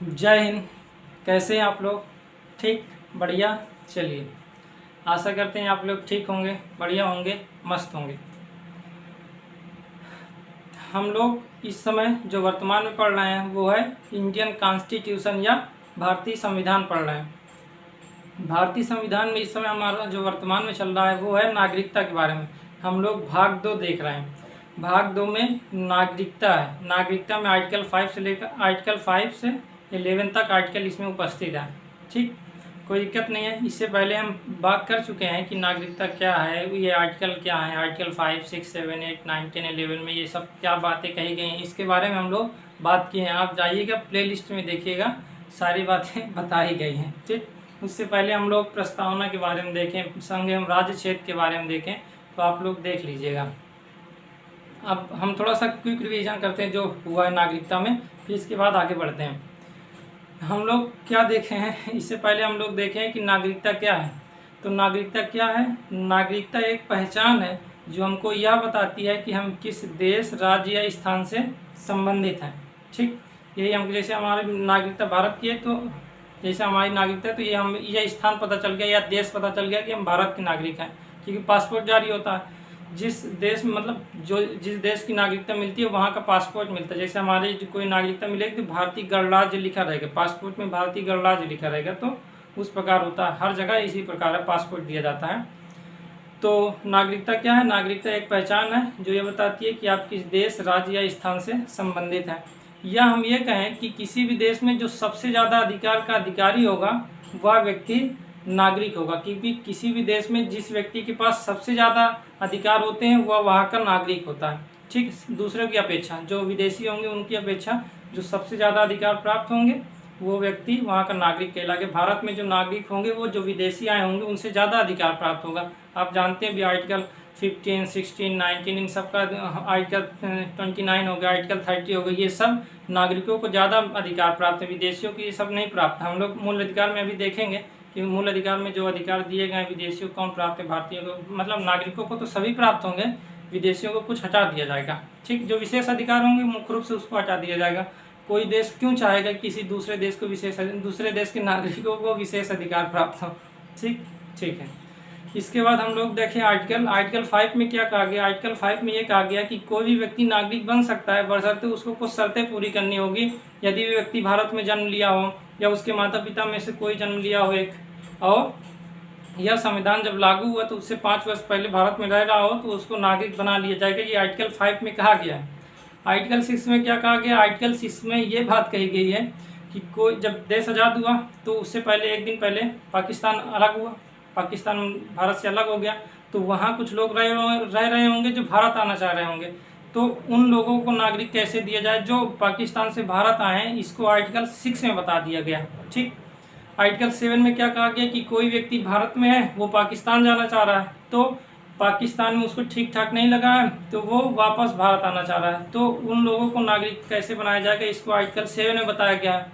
जय हिंद। कैसे हैं आप लोग? ठीक, बढ़िया। चलिए, आशा करते हैं आप लोग ठीक होंगे, बढ़िया होंगे, मस्त होंगे। हम लोग इस समय जो वर्तमान में पढ़ रहे हैं वो है इंडियन कॉन्स्टिट्यूशन या भारतीय संविधान पढ़ रहे हैं। भारतीय संविधान में इस समय हमारा जो वर्तमान में चल रहा है वो है नागरिकता के बारे में। हम लोग भाग 2 देख रहे हैं। भाग 2 में नागरिकता है। नागरिकता में आर्टिकल 5 से 11 तक आर्टिकल इसमें उपस्थित है। ठीक, कोई दिक्कत नहीं है। इससे पहले हम बात कर चुके हैं कि नागरिकता क्या है, ये आर्टिकल क्या है, आर्टिकल 5, 6, 7, 8, 9, 10, 11 में ये सब क्या बातें कही गई हैं, इसके बारे में हम लोग बात किए हैं। आप जाइएगा प्लेलिस्ट में देखिएगा, सारी बातें बताई गई हैं। ठीक, उससे पहले हम लोग प्रस्तावना के बारे में देखें, संघ एवं राज्य क्षेत्र के बारे में देखें, तो आप लोग देख लीजिएगा। अब हम थोड़ा सा क्विक रिवीजन करते हैं जो हुआ है नागरिकता में, फिर इसके बाद आगे बढ़ते हैं। हम लोग क्या देखे हैं, इससे पहले हम लोग देखें कि नागरिकता क्या है। तो नागरिकता क्या है? नागरिकता एक पहचान है जो हमको यह बताती है कि हम किस देश, राज्य या स्थान से संबंधित हैं। ठीक, यही हम, जैसे हमारी नागरिकता भारत की है तो जैसे हमारी नागरिकता है तो ये हम यह स्थान पता चल गया या देश पता चल गया कि हम भारत के नागरिक हैं, क्योंकि पासपोर्ट जारी होता है। जिस देश में मतलब जिस देश की नागरिकता मिलती है वहाँ का पासपोर्ट मिलता है। जैसे हमारी कोई नागरिकता मिलेगी तो भारतीय गणराज्य लिखा रहेगा, पासपोर्ट में भारतीय गणराज्य लिखा रहेगा, तो उस प्रकार होता है। हर जगह इसी प्रकार है, पासपोर्ट दिया जाता है। तो नागरिकता क्या है? नागरिकता एक पहचान है जो ये बताती है कि आप किस देश, राज्य या स्थान से संबंधित हैं। या हम ये कहें कि किसी भी देश में जो सबसे ज़्यादा अधिकार का अधिकारी होगा वह व्यक्ति नागरिक होगा, क्योंकि किसी भी देश में जिस व्यक्ति के पास सबसे ज़्यादा अधिकार होते हैं वह वहाँ का नागरिक होता है। ठीक, दूसरों की अपेक्षा, जो विदेशी होंगे उनकी अपेक्षा जो सबसे ज़्यादा अधिकार प्राप्त होंगे वो व्यक्ति वहाँ का नागरिक कहलाएगा। भारत में जो नागरिक होंगे वो जो विदेशी आए होंगे उनसे ज़्यादा अधिकार प्राप्त होगा। आप जानते हैं भी आर्टिकल 15, 16, 19 इन सब का, आर्टिकल 29 हो गया, आर्टिकल 30 हो गया, ये सब नागरिकों को ज़्यादा अधिकार प्राप्त है, विदेशियों को ये सब नहीं प्राप्त है। हम लोग मूल अधिकार में अभी देखेंगे कि मूल अधिकार में जो अधिकार दिए गए विदेशियों को कौन प्राप्त है, भारतीयों को, मतलब नागरिकों को तो सभी प्राप्त होंगे, विदेशियों को कुछ हटा दिया जाएगा। ठीक, जो विशेष अधिकार होंगे मुख्य रूप से उसको हटा दिया जाएगा। कोई देश क्यों चाहेगा किसी दूसरे देश को दूसरे देश के नागरिकों को विशेष अधिकार प्राप्त हो? ठीक है। इसके बाद हम लोग देखें आर्टिकल 5 में क्या कहा गया। आर्टिकल 5 में ये कहा गया कि कोई भी व्यक्ति नागरिक बन सकता है, बशर्ते उसको कुछ शर्तें पूरी करनी होगी। यदि भी व्यक्ति भारत में जन्म लिया हो या उसके माता पिता में से कोई जन्म लिया हो एक, और यह संविधान जब लागू हुआ तो उससे 5 वर्ष पहले भारत में रह रहा हो तो उसको नागरिक बना लिया जाएगा। ये आर्टिकल 5 में कहा गया है। आर्टिकल 6 में क्या कहा गया? आर्टिकल 6 में ये बात कही गई है कि कोई जब देश आज़ाद हुआ तो उससे पहले एक दिन पहले पाकिस्तान अलग हुआ, पाकिस्तान भारत से अलग हो गया, तो वहाँ कुछ लोग रह रहे होंगे जो भारत आना चाह रहे होंगे, तो उन लोगों को नागरिक कैसे दिया जाए जो पाकिस्तान से भारत आए हैं, इसको आर्टिकल 6 में बता दिया गया। ठीक, आर्टिकल 7 में क्या कहा गया कि कोई व्यक्ति भारत में है, वो पाकिस्तान जाना चाह रहा है, तो पाकिस्तान में उसको ठीक ठाक नहीं लगा है तो वो वापस भारत आना चाह रहा है, तो उन लोगों को नागरिक कैसे बनाया जाएगा, इसको आर्टिकल 7 में बताया गया है।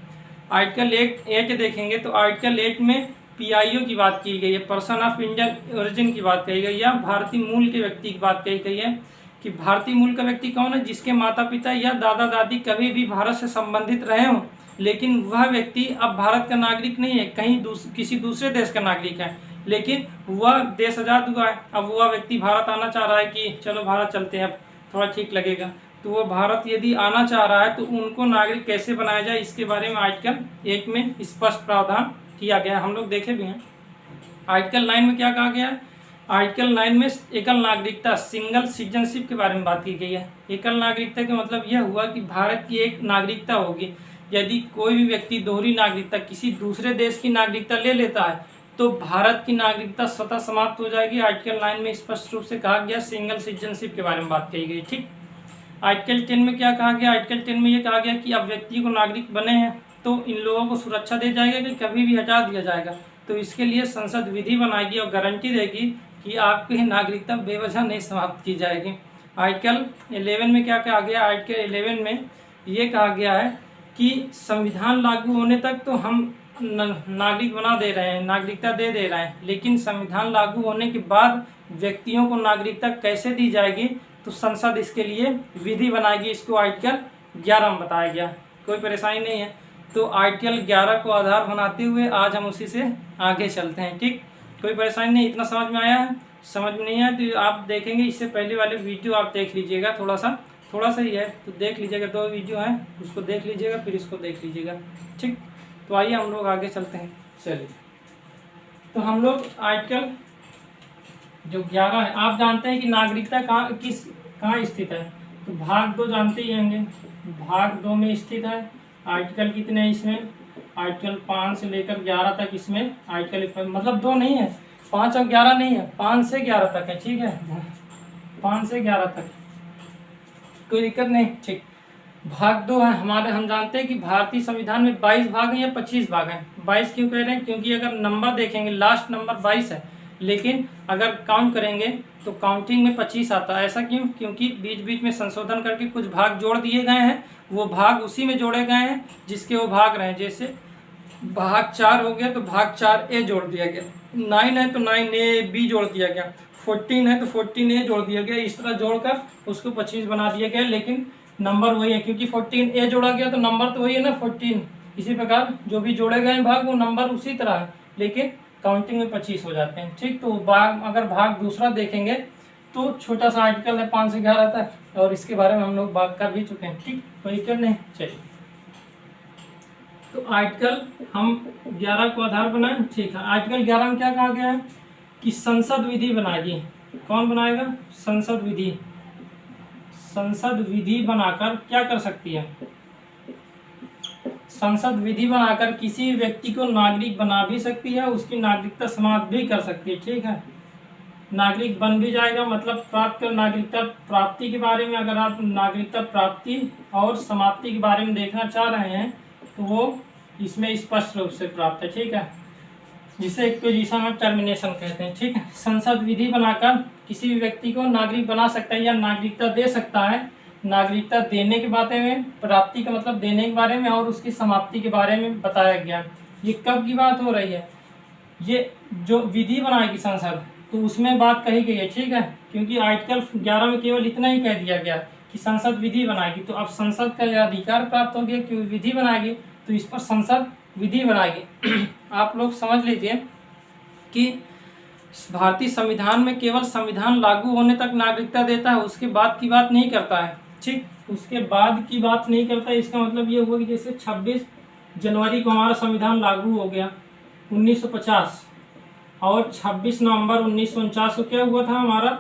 आर्टिकल 8 देखेंगे तो आर्टिकल 8 में PIO की बात की गई है, पर्सन ऑफ इंडियन ओरिजिन की बात कही गई है, या भारतीय मूल के व्यक्ति की बात कही गई है कि भारतीय मूल का व्यक्ति कौन है? जिसके माता पिता या दादा दादी कभी भी भारत से संबंधित रहे हों, लेकिन वह व्यक्ति अब भारत का नागरिक नहीं है, कहीं किसी दूसरे देश का नागरिक है, लेकिन वह देश आज़ाद हुआ है, अब वह व्यक्ति भारत आना चाह रहा है कि चलो भारत चलते हैं, अब थोड़ा ठीक लगेगा, तो वो भारत यदि आना चाह रहा है तो उनको नागरिक कैसे बनाया जाए, इसके बारे में आर्टिकल 8 में स्पष्ट प्रावधान किया गया। हम लोग देखे भी हैं। आर्टिकल 9 में क्या कहा गया है? आर्टिकल 9 में एकल नागरिकता, सिंगल सिटीजनशिप के बारे में बात की गई है। एकल नागरिकता का मतलब यह हुआ कि भारत की एक नागरिकता होगी। यदि कोई भी व्यक्ति दोहरी नागरिकता, किसी दूसरे देश की नागरिकता ले लेता है तो भारत की नागरिकता स्वतः समाप्त हो जाएगी। आर्टिकल 9 में स्पष्ट रूप से कहा गया, सिंगल सिटीजनशिप के बारे में बात कही गई। ठीक, आर्टिकल 10 में क्या कहा गया? आर्टिकल 10 में ये कहा गया कि अब व्यक्ति को नागरिक बने हैं तो इन लोगों को सुरक्षा दी जाएगा कि कभी भी हटा दिया जाएगा, तो इसके लिए संसद विधि बनाएगी और गारंटी देगी कि आपकी नागरिकता बेवजह नहीं समाप्त की जाएगी। आर्टिकल 11 में क्या कहा गया? आर्टिकल 11 में ये कहा गया है कि संविधान लागू होने तक तो हम नागरिक बना दे रहे हैं, नागरिकता दे रहे हैं, लेकिन संविधान लागू होने के बाद व्यक्तियों को नागरिकता कैसे दी जाएगी तो संसद इसके लिए विधि बनाएगी। इसको आर्टिकल 11 में बताया गया। कोई परेशानी नहीं है। तो आर्टिकल 11 को आधार बनाते हुए आज हम उसी से आगे चलते हैं। ठीक, कोई परेशानी नहीं, इतना समझ में आया है? समझ में नहीं आया तो आप देखेंगे, इससे पहले वाले वीडियो आप देख लीजिएगा, थोड़ा सा ही है तो देख लीजिएगा, 2 वीडियो हैं उसको देख लीजिएगा, फिर इसको देख लीजिएगा। ठीक, तो आइए हम लोग आगे चलते हैं। चलिए, तो हम लोग आर्टिकल जो 11 है, आप जानते हैं कि नागरिकता कहाँ स्थित है, तो भाग 2 जानते ही होंगे, भाग 2 में स्थित है। आर्टिकल कितने हैं इसमें, आर्टिकल 5 से लेकर 11 तक इसमें आर्टिकल, मतलब 2 नहीं है, 5 और 11 नहीं है, 5 से 11 तक है। ठीक है, 5 से 11 तक कोई दिक्कत नहीं। ठीक, भाग 2 है हमारे, हम जानते हैं कि भारतीय संविधान में 22 भाग हैं या 25 भाग हैं। 22 क्यों कह रहे हैं, क्योंकि अगर नंबर देखेंगे लास्ट नंबर 22 है, लेकिन अगर काउंट करेंगे तो काउंटिंग में 25 आता है। ऐसा क्यों, क्योंकि बीच बीच में संशोधन करके कुछ भाग जोड़ दिए गए हैं, वो भाग उसी में जोड़े गए हैं जिसके वो भाग रहे हैं। जैसे भाग 4 हो गया तो भाग 4A जोड़ दिया गया, 9 है तो 9AB जोड़ दिया गया, 14 है तो 14A जोड़ दिया गया, इस तरह जोड़कर उसको 25 बना दिया गया, लेकिन नंबर वही है, क्योंकि 14A जोड़ा गया तो नंबर तो वही है ना 14। इसी प्रकार जो भी जोड़े गए भाग वो नंबर उसी तरह है, लेकिन काउंटिंग में 25 हो जाते हैं। ठीक, तो अगर भाग दूसरा देखेंगे तो छोटा सा आर्टिकल है 5 से 11 तक, और इसके बारे में हम लोग बात कर भी चुके हैं। ठीक, कोई दिक्कत नहीं। चलिए, तो आर्टिकल हम 11 को आधार बनाए। ठीक है, आर्टिकल 11 में क्या कहा गया है कि संसद विधि बनाएगी। कौन बनाएगा, संसद विधि। संसद विधि बनाकर क्या कर सकती है, संसद विधि बनाकर किसी व्यक्ति को नागरिक बना भी सकती है, उसकी नागरिकता समाप्त भी कर सकती है। ठीक है, नागरिक बन भी जाएगा, मतलब प्राप्त कर, नागरिकता प्राप्ति के बारे में अगर आप नागरिकता प्राप्ति और समाप्ति के बारे में देखना चाह रहे हैं तो वो इसमें स्पष्ट रूप से प्राप्त है। ठीक है, जिसे एक्विजिशन और टर्मिनेशन कहते हैं। ठीक है, संसद विधि बनाकर किसी भी व्यक्ति को नागरिक बना सकता है या नागरिकता दे सकता है। नागरिकता देने के बारे में, प्राप्ति का मतलब देने के बारे में, और उसकी समाप्ति के बारे में बताया गया। ये कब की बात हो रही है, ये जो विधि बनाएगी संसद, तो उसमें बात कही गई है। ठीक है, क्योंकि आर्टिकल 11 में केवल इतना ही कह दिया गया कि संसद विधि बनाएगी, तो अब संसद का यह अधिकार प्राप्त हो गया कि विधि बनाएगी, तो इस पर संसद विधि बनाएगी। आप लोग समझ लीजिए कि भारतीय संविधान में केवल संविधान लागू होने तक नागरिकता देता है, उसके बाद की बात नहीं करता है। ठीक, उसके बाद की बात नहीं करता है, इसका मतलब ये हुआ कि जैसे 26 जनवरी को हमारा संविधान लागू हो गया 1950, और 26 नवंबर 1949 को क्या हुआ था, हमारा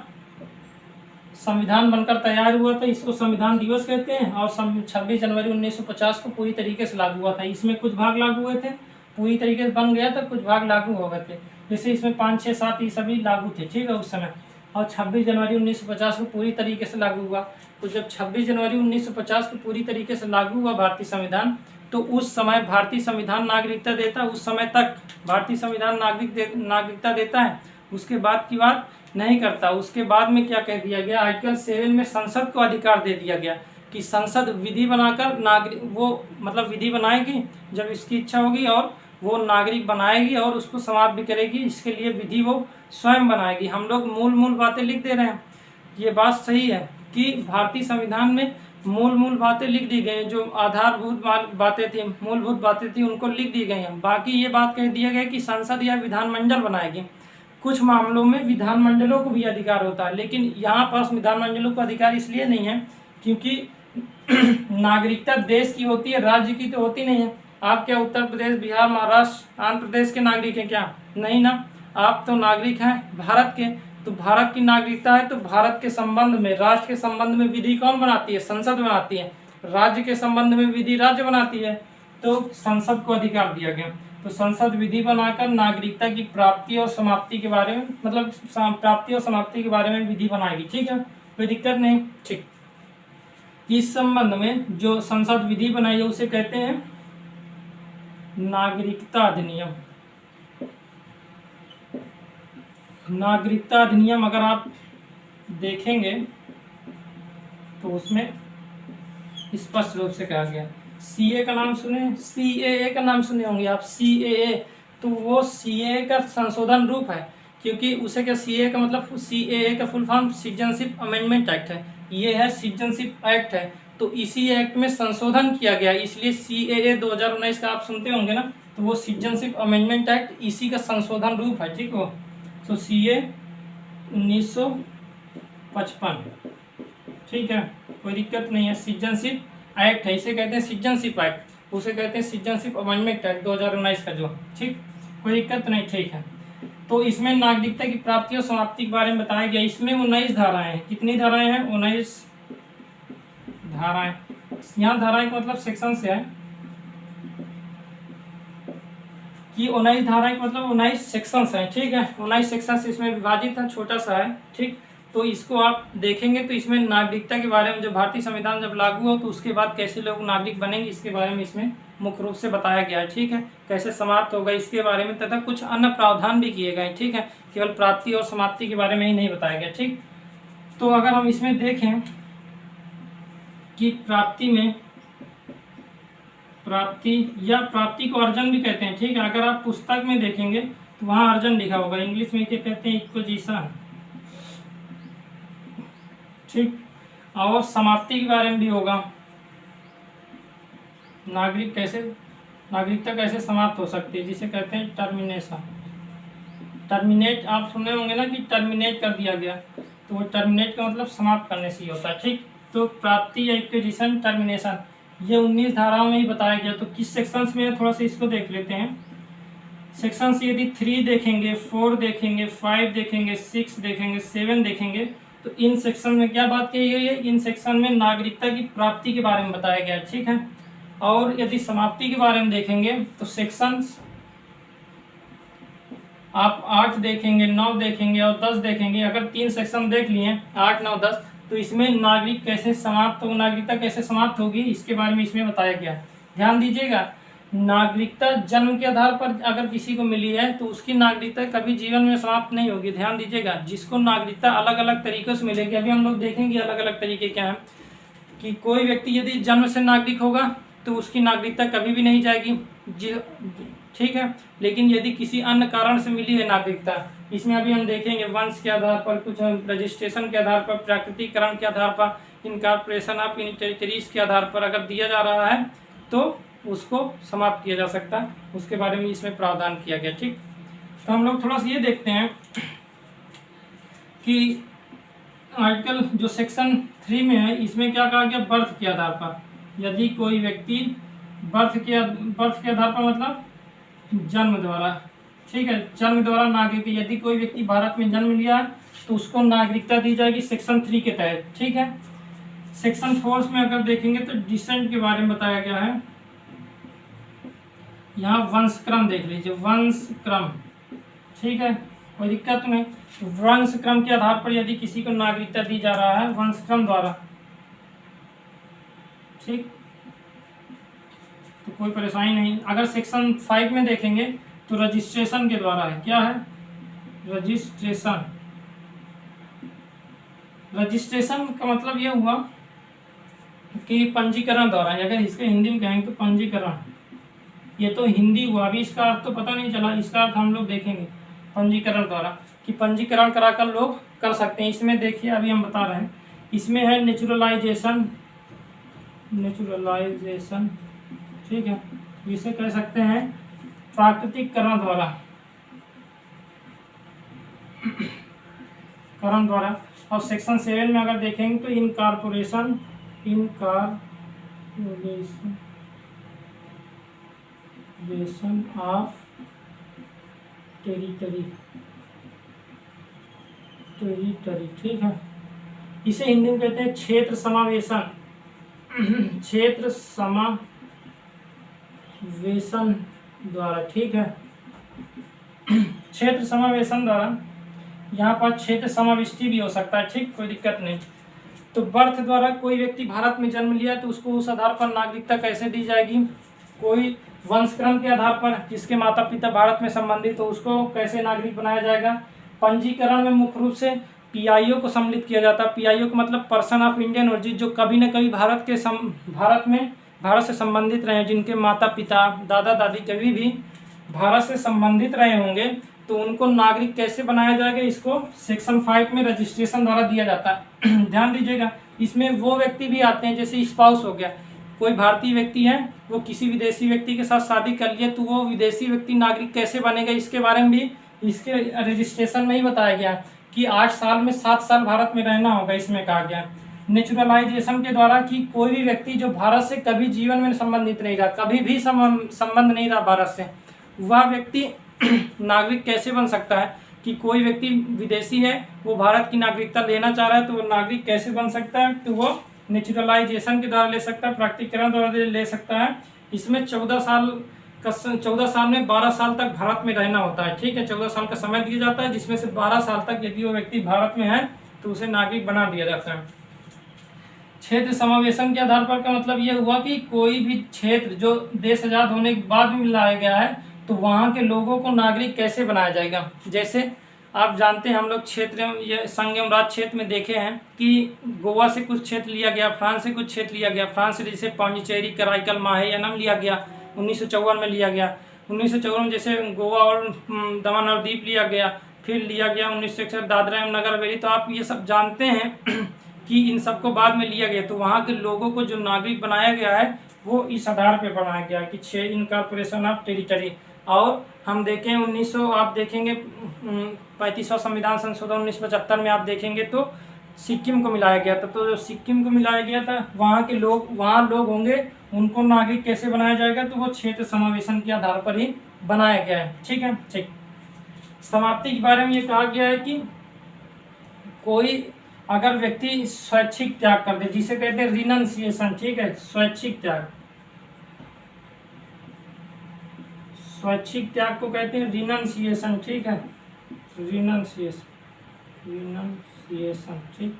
संविधान बनकर तैयार हुआ था, इसको संविधान दिवस कहते हैं। और 26 जनवरी 1950 को पूरी तरीके से लागू हुआ था। इसमें कुछ भाग लागू हुए थे, पूरी तरीके से बन गया था, कुछ भाग लागू हो गए थे, जैसे इसमें 5, 6, 7 ये सभी लागू थे। ठीक है, उस समय। और 26 जनवरी 1950 को पूरी तरीके से लागू हुआ। तो जब 26 जनवरी 1950 को पूरी तरीके से लागू हुआ भारतीय संविधान, तो उस समय भारतीय संविधान नागरिकता देता है, उस समय तक भारतीय संविधान नागरिकता देता है, उसके बाद की बात नहीं करता। उसके बाद में क्या कह दिया गया, आर्टिकल 7 में संसद को अधिकार दे दिया गया कि संसद विधि बनाकर मतलब विधि बनाएगी जब इसकी इच्छा होगी, और वो नागरिक बनाएगी और उसको समाप्त भी करेगी। इसके लिए विधि वो स्वयं बनाएगी। हम लोग मूल बातें लिख दे रहे हैं, ये बात सही है कि भारतीय संविधान में मूल बातें लिख दी गई, जो आधारभूत बातें थी, मूलभूत बातें थी, उनको लिख दी गई हैं। बाकी ये बात कह दिया गया कि संसद या विधानमंडल बनाएगी। कुछ मामलों में विधानमंडलों को भी अधिकार होता है, लेकिन यहाँ पर विधानमंडलों को अधिकार इसलिए नहीं है क्योंकि नागरिकता देश की होती है, राज्य की तो होती नहीं है। आप क्या उत्तर प्रदेश, बिहार, महाराष्ट्र, आंध्र प्रदेश के नागरिक हैं क्या? नहीं ना, आप तो नागरिक हैं भारत के। तो भारत की नागरिकता है, तो भारत के संबंध में, राष्ट्र के संबंध में विधि कौन बनाती है? संसद बनाती है। राज्य के संबंध में विधि राज्य बनाती है, तो संसद को अधिकार दिया गया। तो संसद विधि बनाकर नागरिकता की प्राप्ति और समाप्ति के बारे में, मतलब प्राप्ति और समाप्ति के बारे में विधि बनाएगी। ठीक है, कोई दिक्कत नहीं। ठीक, इस संबंध में जो संसद विधि बनाई है उसे कहते हैं नागरिकता अधिनियम। नागरिकता अधिनियम अगर आप देखेंगे तो उसमें स्पष्ट रूप से कहा गया। सीए का नाम सुने, सीएए का नाम सुने होंगे आप, सीएए, तो वो सीएए का संशोधन रूप है, क्योंकि उसे क्या, सीए का मतलब, सीएए का full form citizenship amendment act है, ये है सिटीजनशिप एक्ट है। तो इसी एक्ट में संशोधन किया गया, इसलिए CAA 2019 का आप सुनते होंगे ना, तो वो सिटीजनशिप अमेंडमेंट एक्ट इसी का संशोधन रूप है, ठीक हो। तो CA 1955, ठीक है, कोई दिक्कत नहीं है। सिटीजनशिप एक्ट है, इसे कहते हैं सिटीजनशिप एक्ट, उसे कहते हैं सिटीजनशिप अमेंडमेंट एक्ट 2019 का जो, ठीक, कोई दिक्कत नहीं, ठीक है। तो इसमें नागरिकता की प्राप्ति और समाप्ति के बारे में बताया गया। इसमें 19 धाराएं हैं। कितनी धाराएं हैं? 19 धाराएं। यहाँ धाराएं का मतलब सेक्शन से है कि 19 धाराएं का मतलब 19 सेक्शंस हैं, ठीक है। 19 सेक्शंस इसमें विभाजित है, छोटा सा है, ठीक। तो इसको आप देखेंगे तो इसमें नागरिकता के बारे में, जो भारतीय संविधान जब लागू हो तो उसके बाद कैसे लोग नागरिक बनेंगे, इसके बारे में इसमें मुख्य रूप से बताया गया है, ठीक है। कैसे समाप्त होगा इसके बारे में, तथा कुछ अन्य प्रावधान भी किए गए, ठीक है। केवल प्राप्ति और समाप्ति के बारे में ही नहीं बताया गया, ठीक। तो अगर हम इसमें देखें कि प्राप्ति में, प्राप्ति को अर्जन भी कहते हैं, ठीक है। अगर आप पुस्तक में देखेंगे तो वहाँ अर्जन लिखा होगा, इंग्लिश में क्या कहते हैं? इक्विजिशन, ठीक। और समाप्ति के बारे में भी होगा, नागरिकता कैसे समाप्त हो सकती है, जिसे कहते हैं टर्मिनेशन। टर्मिनेट आप सुने होंगे ना कि टर्मिनेट कर दिया गया, तो वो टर्मिनेट का मतलब समाप्त करने से ही होता है, ठीक। तो प्राप्ति या एक्विजिशन, टर्मिनेशन, ये 19 धाराओं में ही बताया गया। तो किस सेक्शंस में है, थोड़ा सा इसको देख लेते हैं। सेक्शंस यदि 3 देखेंगे, 4 देखेंगे, 5 देखेंगे, 6 देखेंगे, 7 देखेंगे, तो इन सेक्शन में क्या बात की गई है? इन सेक्शन में नागरिकता की प्राप्ति के बारे में बताया गया, ठीक है। और यदि समाप्ति के बारे में देखेंगे तो सेक्शंस आप 8 देखेंगे, 9 देखेंगे और 10 देखेंगे। अगर 3 सेक्शन देख लिए 8, 9, 10, तो इसमें नागरिक कैसे समाप्त हो, नागरिकता कैसे समाप्त होगी, इसके बारे में इसमें बताया गया। ध्यान दीजिएगा, नागरिकता जन्म के आधार पर अगर किसी को मिली है तो उसकी नागरिकता कभी जीवन में समाप्त नहीं होगी। ध्यान दीजिएगा, जिसको नागरिकता अलग अलग तरीकों से मिलेगी, अभी हम लोग देखेंगे अलग अलग तरीके क्या हैं। कि कोई व्यक्ति यदि जन्म से नागरिक होगा तो उसकी नागरिकता कभी भी नहीं जाएगी, ठीक है। लेकिन यदि किसी अन्य कारण से मिली है नागरिकता, इसमें अभी हम देखेंगे वंश के आधार पर, कुछ रजिस्ट्रेशन के आधार पर, प्राकृतिकरण के आधार पर, इनकॉर्पोरेशन ऑफ इन टेरिटरीज के आधार पर अगर दिया जा रहा है तो उसको समाप्त किया जा सकता है, उसके बारे में इसमें प्रावधान किया गया, ठीक। तो हम लोग थोड़ा सा ये देखते हैं कि आर्टिकल जो सेक्शन 3 में है, इसमें क्या कहा गया? बर्थ के आधार पर, यदि कोई व्यक्ति बर्थ के आधार पर मतलब जन्म द्वारा, ठीक है, जन्म द्वारा नागरिक, यदि कोई व्यक्ति भारत में जन्म लिया है तो उसको नागरिकता दी जाएगी सेक्शन 3 के तहत, ठीक है। सेक्शन 4 में अगर देखेंगे तो डिसेंट के बारे में बताया गया है। यहाँ वंशक्रम देख लीजिए, वंशक्रम, ठीक है, कोई दिक्कत नहीं। वंशक्रम के आधार पर यदि किसी को नागरिकता दी जा रहा है वंशक्रम द्वारा, ठीक, तो कोई परेशानी नहीं। अगर सेक्शन 5 में देखेंगे तो रजिस्ट्रेशन के द्वारा है, क्या है? रजिस्ट्रेशन। रजिस्ट्रेशन का मतलब ये हुआ कि पंजीकरण द्वारा, अगर इसके हिंदी में कहेंगे तो पंजीकरण, ये तो हिंदी हुआ, अभी इसका अर्थ तो पता नहीं चला, इसका अर्थ हम लोग देखेंगे पंजीकरण द्वारा, कि पंजीकरण कराकर लोग कर सकते हैं। इसमें देखिए अभी हम बता रहे हैं, इसमें है नेचुरलाइजेशन, ठीक है, इसे कह सकते हैं प्राकृतिकरण द्वारा। और सेक्शन 7 में अगर देखेंगे तो इनकॉर्पोरेशन ऑफ टेरिटरी, ठीक है, इसे हिंदी में कहते हैं क्षेत्र समावेशन, क्षेत्र समावेशन द्वारा, ठीक है। क्षेत्र समावेशन द्वारा, यहाँ पर क्षेत्र समाविष्टि भी हो सकता है, ठीक, कोई दिक्कत नहीं। तो बर्थ द्वारा कोई व्यक्ति भारत में जन्म लिया तो उसको उस आधार पर नागरिकता कैसे दी जाएगी? कोई वंशक्रम के आधार पर जिसके माता पिता भारत में संबंधित हो उसको कैसे नागरिक बनाया जाएगा? पंजीकरण में मुख्य रूप से PIO को सम्मिलित किया जाता है। PIO का मतलब पर्सन ऑफ इंडियन ओरिजिन, जो कभी न कभी भारत से संबंधित रहे, जिनके माता पिता दादा दादी कभी भी भारत से संबंधित रहे होंगे, तो उनको नागरिक कैसे बनाया जाएगा? इसको सेक्शन 5 में रजिस्ट्रेशन द्वारा दिया जाता है। ध्यान दीजिएगा, इसमें वो व्यक्ति भी आते हैं, जैसे स्पाउस हो गया, कोई भारतीय व्यक्ति है वो किसी विदेशी व्यक्ति के साथ शादी कर लिया, तो वो विदेशी व्यक्ति नागरिक कैसे बनेगा, इसके बारे में भी इसके रजिस्ट्रेशन में ही बताया गया कि 8 साल में 7 साल भारत में रहना होगा। इसमें कहा गया नेचुरलाइजेशन के द्वारा कि कोई भी व्यक्ति जो भारत से कभी जीवन में संबंधित नहीं रहा, कभी भी संबंध नहीं रहा भारत से, वह व्यक्ति नागरिक कैसे बन सकता है। कि कोई व्यक्ति विदेशी है, वो भारत की नागरिकता लेना चाह रहा है, तो वो नागरिक कैसे बन सकता है, तो वो नेचुरलाइजेशन के द्वारा ले सकता है, प्राकृतिकरण द्वारा ले सकता है। इसमें 14 साल में 12 साल तक भारत में रहना होता है, ठीक है। 14 साल का समय दिया जाता है, जिसमें से 12 साल तक यदि वो व्यक्ति भारत में है तो उसे नागरिक बना दिया जाता है। क्षेत्र समावेशन के आधार पर का मतलब यह हुआ कि कोई भी क्षेत्र जो देश आजाद होने के बाद भी लाया गया है, तो वहाँ के लोगों को नागरिक कैसे बनाया जाएगा। जैसे आप जानते हैं, हम लोग क्षेत्र ये संघ एवं राज्य क्षेत्र में देखे हैं कि गोवा से कुछ क्षेत्र लिया गया, फ्रांस से कुछ क्षेत्र लिया गया। फ्रांस से जैसे पांडिचेरी, कराईकल, माहे लिया गया, 1954 में लिया गया। 1954 में जैसे गोवा और दमन और दीप लिया गया, फिर लिया गया 1961 दादरा एवं नगर हवेली। तो आप ये सब जानते हैं कि इन सबको बाद में लिया गया। तो वहाँ के लोगों को जो नागरिक बनाया गया है वो इस आधार पर बनाया गया कि 6 इनकॉर्पोरेशन ऑफ टेरिटरी। और हम देखें 1900 आप देखेंगे 35वां संविधान संशोधन 1975 में आप देखेंगे तो सिक्किम को मिलाया गया था। तो जो सिक्किम को मिलाया गया था, वहाँ के लोग होंगे, उनको नागरिक कैसे बनाया जाएगा, तो वो क्षेत्र समावेशन के आधार पर ही बनाया गया है, ठीक है। ठीक, समाप्ति के बारे में ये कहा गया है कि कोई अगर व्यक्ति स्वैच्छिक त्याग कर दे, जिसे कहते हैं रिनंसिएशन, ठीक है, स्वैच्छिक त्याग को कहते हैं रिनंसिएशन, ठीक है, रिनंसिएशन, ठीक।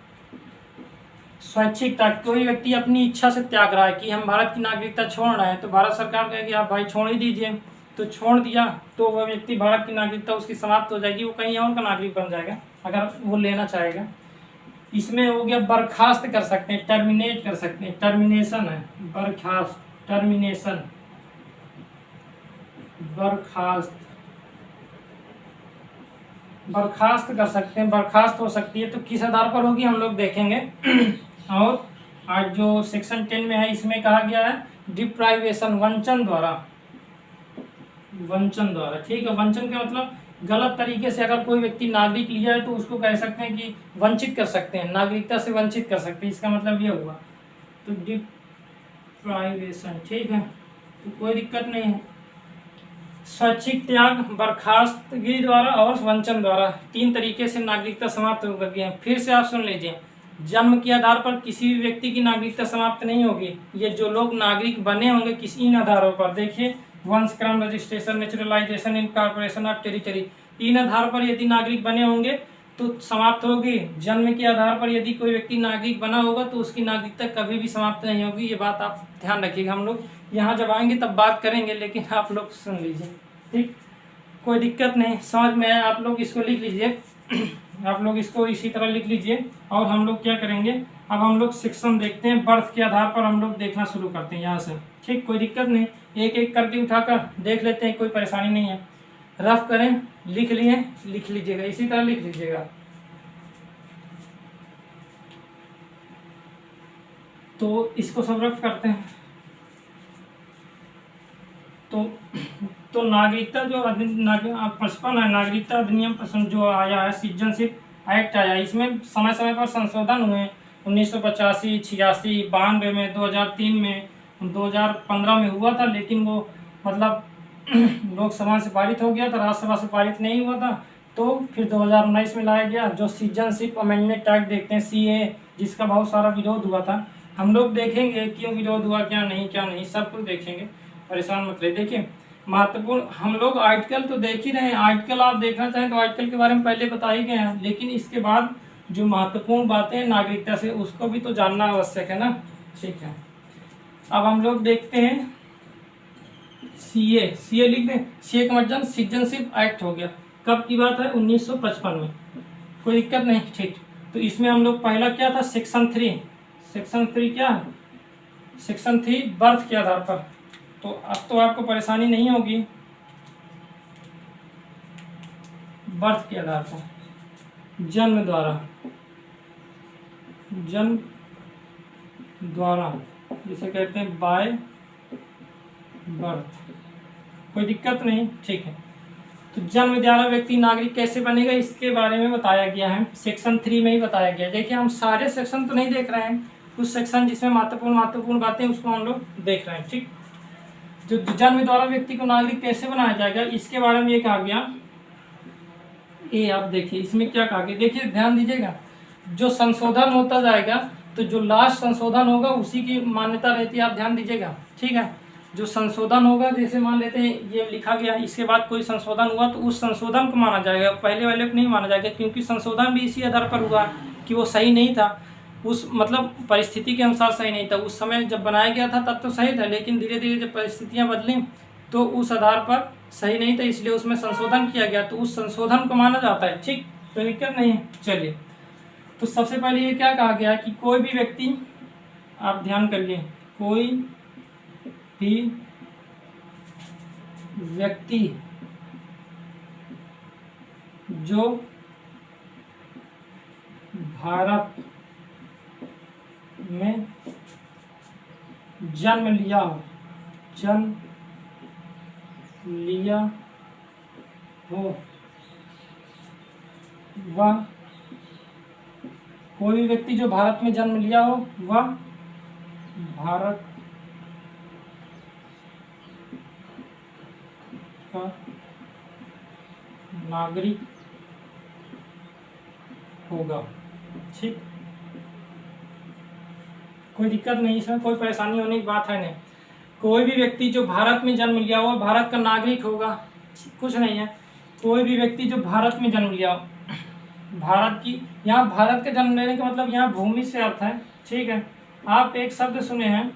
स्वैच्छिक त्याग, कोई व्यक्ति अपनी इच्छा से त्याग रहा है कि हम भारत की नागरिकता छोड़ रहे हैं, तो भारत सरकार कहेगी आप भाई छोड़ ही दीजिए। तो छोड़ दिया तो वह व्यक्ति भारत की नागरिकता उसकी समाप्त हो जाएगी, वो कहीं और का नागरिक बन जाएगा अगर वो लेना चाहेगा। इसमें हो गया बर्खास्त कर सकते हैं, टर्मिनेट कर सकते हैं, टर्मिनेशन है, बर्खास्त, टर्मिनेशन, बर्खास्त कर सकते हैं, बर्खास्त हो सकती है। तो किस आधार पर होगी हम लोग देखेंगे। और आज जो सेक्शन 10 में है इसमें कहा गया है डिप्राइवेशन, वंचन द्वारा, ठीक है। वंचन का मतलब गलत तरीके से अगर कोई व्यक्ति नागरिक लिया है तो उसको कह सकते हैं कि वंचित कर सकते हैं, नागरिकता से वंचित कर सकते हैं, इसका मतलब ये हुआ। तो डिप्राइवेशन, ठीक है, तो कोई दिक्कत नहीं है। स्वैच्छिक त्याग, बर्खास्तगी द्वारा और वंचन द्वारा 3 तरीके से नागरिकता समाप्त हो गई है। फिर से आप सुन लीजिए, जन्म के आधार पर किसी भी व्यक्ति की नागरिकता समाप्त नहीं होगी। ये जो लोग नागरिक बने होंगे किसी इन आधारों पर, देखिए वंशक्रम, registration, naturalisation, incorporation of territory, इन आधार पर यदि नागरिक बने होंगे तो समाप्त होगी। जन्म के आधार पर यदि कोई व्यक्ति नागरिक बना होगा तो उसकी नागरिकता कभी भी समाप्त नहीं होगी। ये बात आप ध्यान रखिएगा, हम लोग यहाँ जब आएंगे तब बात करेंगे, लेकिन आप लोग सुन लीजिए, ठीक, कोई दिक्कत नहीं, समझ में आए। आप लोग इसको लिख लीजिए, आप लोग इसको इसी तरह लिख लीजिए। और हम लोग क्या करेंगे, अब हम लोग सेक्शन देखते हैं, बर्थ के आधार पर हम लोग देखना शुरू करते हैं यहाँ से, ठीक, कोई दिक्कत नहीं, एक एक करके उठाकर देख लेते हैं, कोई परेशानी नहीं है। रफ करें, लिख लिए, लिख लीजिएगा, इसी तरह लिख लीजिएगा। तो इसको सब रफ करते हैं। तो नागरिकता जो 55 है, नागरिकता अधिनियम जो आया है, सिटीजनशिप एक्ट आया, इसमें समय समय पर संशोधन हुए, 1985, 86, 92 में, 2003 में, 2015 में हुआ था, लेकिन वो मतलब लोकसभा से पारित हो गया था, राज्यसभा से पारित नहीं हुआ था। तो फिर 2019 में लाया गया, जो सिटीजनशिप अमेंडमेंट एक्ट देखते हैं, CAA, जिसका बहुत सारा विरोध हुआ था। हम लोग देखेंगे क्यों विरोध हुआ, क्या नहीं, सब कुछ देखेंगे, परेशान मत रहिए। देखिए महत्वपूर्ण, हम लोग आर्टिकल तो देख ही रहे हैं, आर्टिकल आप देखना चाहें तो आर्टिकल के बारे में पहले बता ही गए हैं, लेकिन इसके बाद जो महत्वपूर्ण बातें नागरिकता से, उसको भी तो जानना आवश्यक है ना, ठीक है। अब हम लोग देखते हैं CA लिख दें, CA का मतलब सिटीजनशिप एक्ट हो गया, कब की बात है, 1955 में, कोई दिक्कत नहीं, ठीक। तो इसमें हम लोग पहला क्या था, सेक्शन 3 क्या है, सेक्शन 3 बर्थ के आधार पर। तो अब तो आपको परेशानी नहीं होगी, बर्थ के आधार पर, जन्म द्वारा, जिसे कहते हैं बाय बर्थ। कोई दिक्कत नहीं, ठीक है। तो जन्म द्वारा व्यक्ति नागरिक कैसे बनेगा, इसके बारे में बताया गया है, सेक्शन 3 में ही बताया गया है। देखिए हम सारे सेक्शन तो नहीं देख रहे हैं, कुछ सेक्शन जिसमें महत्वपूर्ण बातें उसको हम लोग देख रहे हैं, ठीक। जो जन्म द्वारा व्यक्ति को नागरिक कैसे बनाया जाएगा, इसके बारे में ये कहा गया। ये आप देखिए इसमें क्या कहा गया, देखिए ध्यान दीजिएगा। जो संशोधन होता जाएगा तो जो लास्ट संशोधन होगा उसी की मान्यता रहती है, आप ध्यान दीजिएगा, ठीक है। जो संशोधन होगा, जैसे मान लेते हैं ये लिखा गया, इसके बाद कोई संशोधन हुआ तो उस संशोधन को माना जाएगा, पहले वाले को नहीं माना जाएगा, क्योंकि संशोधन भी इसी आधार पर हुआ कि वो सही नहीं था, उस मतलब परिस्थिति के अनुसार सही नहीं था। उस समय जब बनाया गया था तब तो सही था, लेकिन धीरे धीरे जब परिस्थितियाँ बदली तो उस आधार पर सही नहीं था, इसलिए उसमें संशोधन किया गया, तो उस संशोधन को माना जाता है, ठीक। तो दिक्कत नहीं है। चलिए, तो सबसे पहले ये क्या कहा गया कि कोई भी व्यक्ति, आप ध्यान करिए, कोई भी व्यक्ति जो भारत में जन्म लिया हो वह, कोई भी व्यक्ति जो भारत में जन्म लिया हो वह भारत का नागरिक होगा, ठीक। कोई दिक्कत नहीं, इसमें कोई परेशानी होने की बात है नहीं। कोई भी व्यक्ति जो भारत में जन्म लिया हो भारत का नागरिक होगा, कुछ नहीं है। कोई भी व्यक्ति जो भारत में जन्म लिया हो, भारत की, यहाँ भारत के जन्म लेने का मतलब यहाँ भूमि से अर्थ है, ठीक है। आप एक शब्द सुने हैं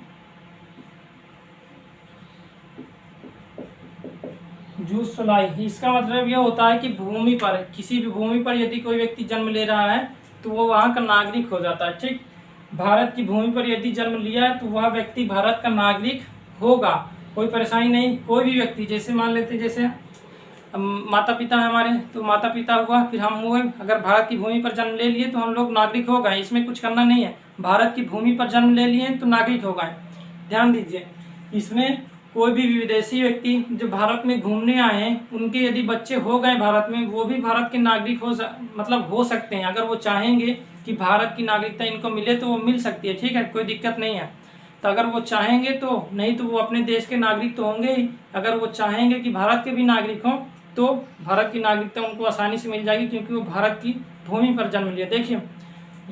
जूसलाई, इसका मतलब यह होता है कि भूमि पर, किसी भी भूमि पर यदि कोई व्यक्ति जन्म ले रहा है तो वो वहाँ का नागरिक हो जाता है, ठीक। भारत की भूमि पर यदि जन्म लिया है तो वह व्यक्ति भारत का नागरिक होगा, कोई परेशानी नहीं। कोई भी व्यक्ति, जैसे मान लेते जैसे माता पिता है हमारे, तो माता पिता हुआ, फिर हम हुए, अगर भारत की भूमि पर जन्म ले लिए तो हम लोग नागरिक हो गए, इसमें कुछ करना नहीं है। भारत की भूमि पर जन्म ले लिए तो नागरिक हो गए। ध्यान दीजिए, इसमें कोई भी विदेशी व्यक्ति जो भारत में घूमने आए हैं, उनके यदि बच्चे हो गए भारत में, वो भी भारत के नागरिक हो सकते हैं। अगर वो चाहेंगे कि भारत की नागरिकता इनको मिले तो वो मिल सकती है, ठीक है, कोई दिक्कत नहीं है। तो अगर वो चाहेंगे तो, नहीं तो वो अपने देश के नागरिक तो होंगे ही। अगर वो चाहेंगे कि भारत के भी नागरिक हों तो भारत की नागरिकता उनको आसानी से मिल जाएगी, क्योंकि वो भारत की भूमि पर जन्म लिया। देखिए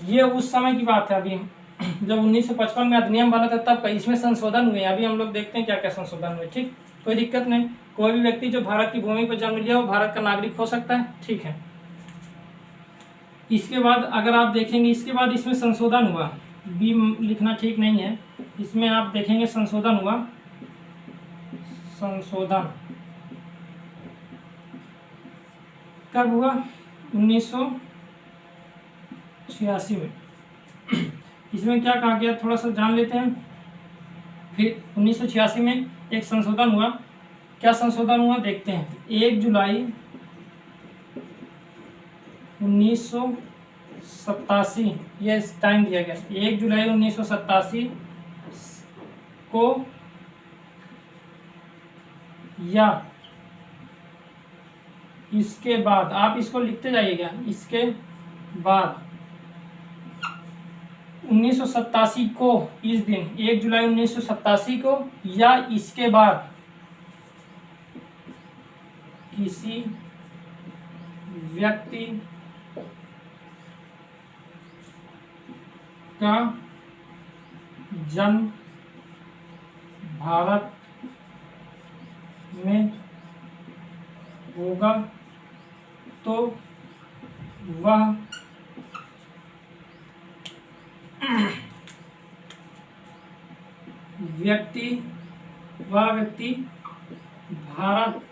ये उस समय की बात है, अभी जब 1955 में अधिनियम बना था तब इसमें संशोधन हुए। अभी हम लोग देखते हैं क्या क्या संशोधन हुए, ठीक। कोई दिक्कत नहीं, कोई भी व्यक्ति जो भारत की भूमि पर जन्म लिया हो भारत का नागरिक हो सकता है, ठीक है। इसके बाद अगर आप देखेंगे, इसके बाद इसमें संशोधन हुआ, बी लिखना ठीक नहीं है, इसमें आप देखेंगे संशोधन हुआ। संशोधन कब हुआ, 1986 में। इसमें क्या कहा गया थोड़ा सा जान लेते हैं। फिर 1986 में एक संशोधन हुआ, क्या संशोधन हुआ देखते हैं। 1 जुलाई 1987, ये टाइम दिया गया, 1 जुलाई 1987 को, या इसके बाद, आप इसको लिखते जाइएगा, इसके बाद 1987 को, इस दिन 1 जुलाई 1987 को, या इसके बाद किसी व्यक्ति का जन्म भारत में होगा तो वह व्यक्ति भारत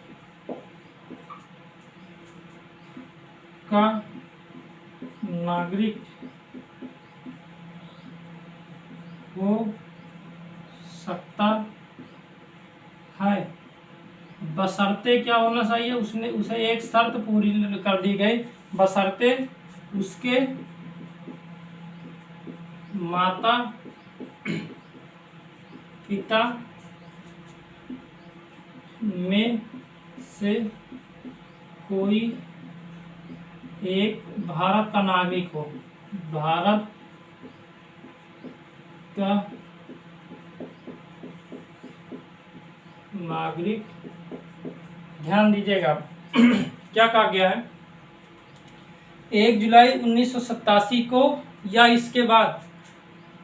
का नागरिक हो सकता है, बशर्ते क्या होना चाहिए, उसे एक शर्त पूरी कर दी गई, बशर्ते उसके माता पिता में से कोई एक भारत का नागरिक हो, भारत का नागरिक, ध्यान दीजिएगा क्या कहा गया है, 1 जुलाई 1987 को या इसके बाद